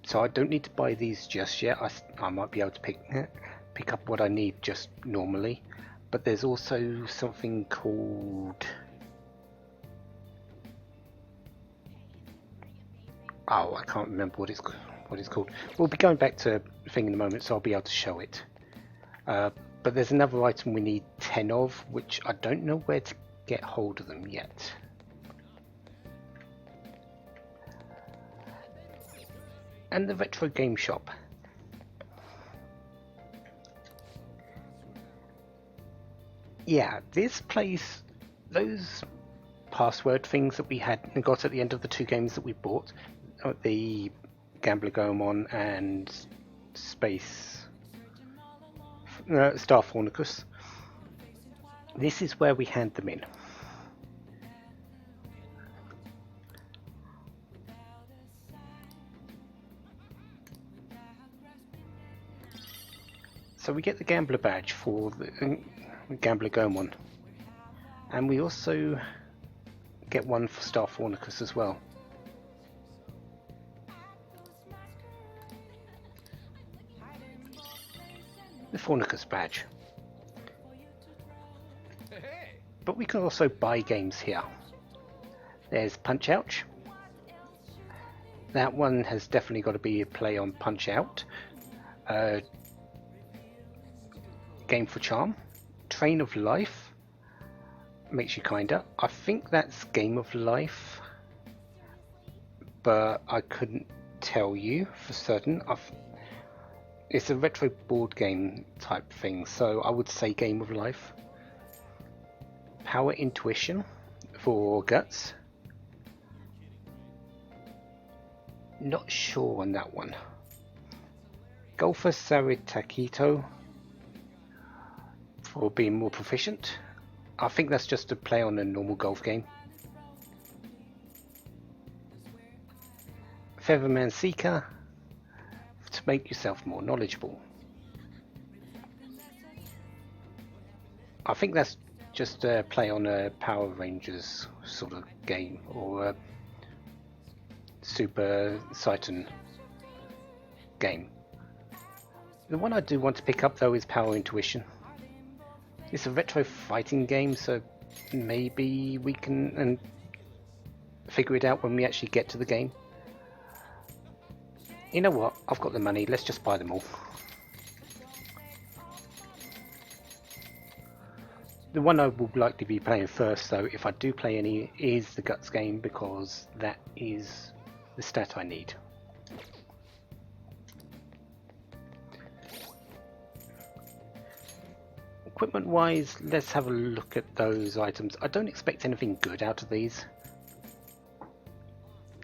so I don't need to buy these just yet. I might be able to pick up what I need just normally. But there's also something called... oh, I can't remember what it's called. We'll be going back to the thing in a moment, so I'll be able to show it. But there's another item we need 10 of, which I don't know where to get hold of them yet. And the retro game shop. Yeah, this place, those password things that we had and got at the end of the two games that we bought, the Gambler Goemon and Star Fornicus. This is where we hand them in. So we get the Gambler badge for the Gambler Goemon, and we also get one for Star Fornicus as well. The Fornicus badge. But we can also buy games here. There's Punch Out. That one has definitely got to be a play on Punch Out. Game for Charm. Train of Life. Makes you kinda. I think that's Game of Life, but I couldn't tell you for certain. It's a retro board game type thing, so I would say Game of Life. Power Intuition for Guts. Not sure on that one. Golfer Saritakito for being more proficient. I think that's just a play on a normal golf game. Featherman Seeker to make yourself more knowledgeable. I think that's just play on a Power Rangers sort of game or a Super Saiyan game. The one I do want to pick up though is Power Intuition. It's a retro fighting game, so maybe we can figure it out when we actually get to the game. You know what? I've got the money. Let's just buy them all. The one I will likely be playing first, though, if I do play any, is the Guts game, because that is the stat I need. Equipment wise, let's have a look at those items. I don't expect anything good out of these.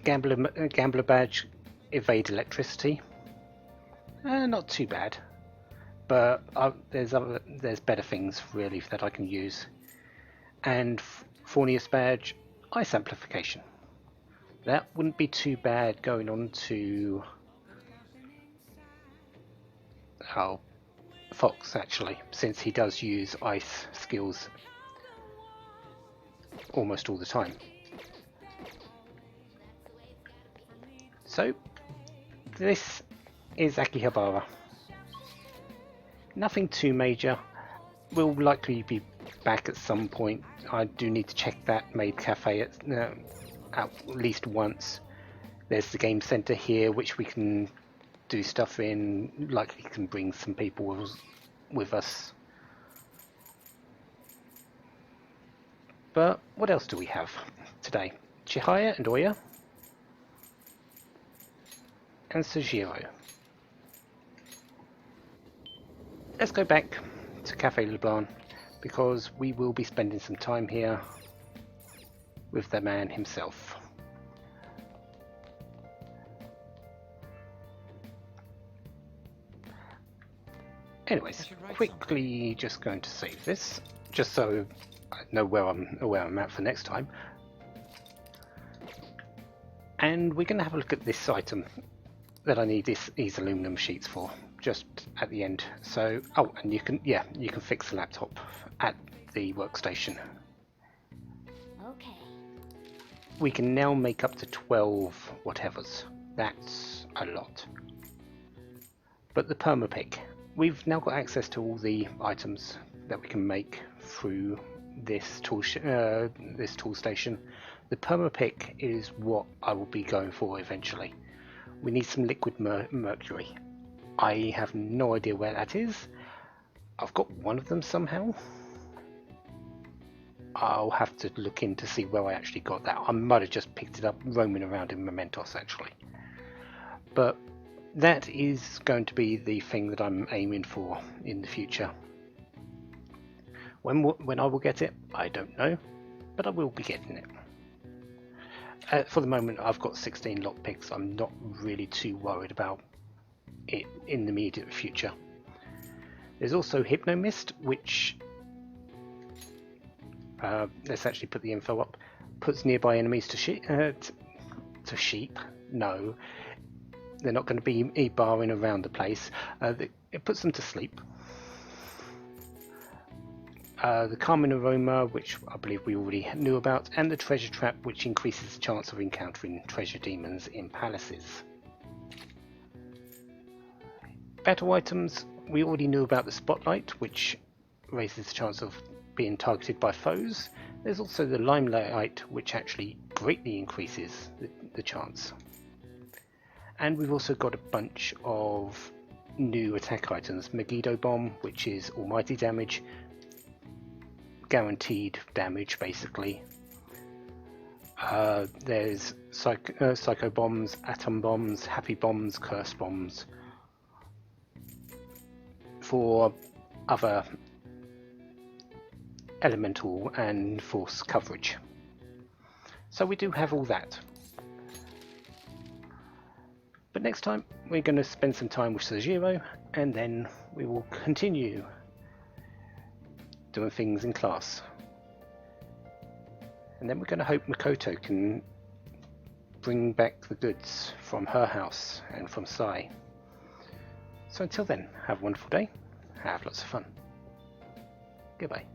Gambler badge, evade electricity. Not too bad, but there's better things really that I can use. And Thornius badge, ice amplification. That wouldn't be too bad going on to Fox actually, since he does use ice skills almost all the time. So this is Akihabara. Nothing too major. We'll likely be back at some point. I do need to check that Maid Cafe at least once. There's the game centre here which we can do stuff in, likely can bring some people with us. But what else do we have today? Chihaya and Oya and Sujiro. Let's go back to Cafe Leblanc because we will be spending some time here with the man himself. Anyways, quickly just going to save this, just so I know where I'm at for next time. And we're going to have a look at this item that I need these aluminum sheets for, just at the end. So, oh, and you can fix the laptop at the workstation. Okay. We can now make up to 12 whatevers. That's a lot. But the permapick. We've now got access to all the items that we can make through this tool station. The permapick is what I will be going for eventually. We need some liquid mercury. I have no idea where that is. I've got one of them somehow. I'll have to look in to see where I actually got that. I might have just picked it up roaming around in Mementos actually. But that is going to be the thing that I'm aiming for in the future. When I will get it, I don't know, but I will be getting it. For the moment, I've got 16 lockpicks. I'm not really too worried about it in the immediate future. There's also Hypnomist, which let's actually put the info up. Puts nearby enemies to sheep. No. They're not going to be barring around the place. It puts them to sleep. The Calming Aroma, which I believe we already knew about, and the Treasure Trap, which increases the chance of encountering treasure demons in palaces. Battle items, we already knew about the Spotlight, which raises the chance of being targeted by foes. There's also the Limelight, which actually greatly increases the chance. And we've also got a bunch of new attack items. Megiddo Bomb, which is almighty damage, guaranteed damage basically. There's Psycho Bombs, Atom Bombs, Happy Bombs, Curse Bombs for other elemental and force coverage. So we do have all that. But next time we're going to spend some time with Sojiro, and then we will continue doing things in class. And then we're going to hope Makoto can bring back the goods from her house and from Sai. So until then, have a wonderful day, have lots of fun. Goodbye.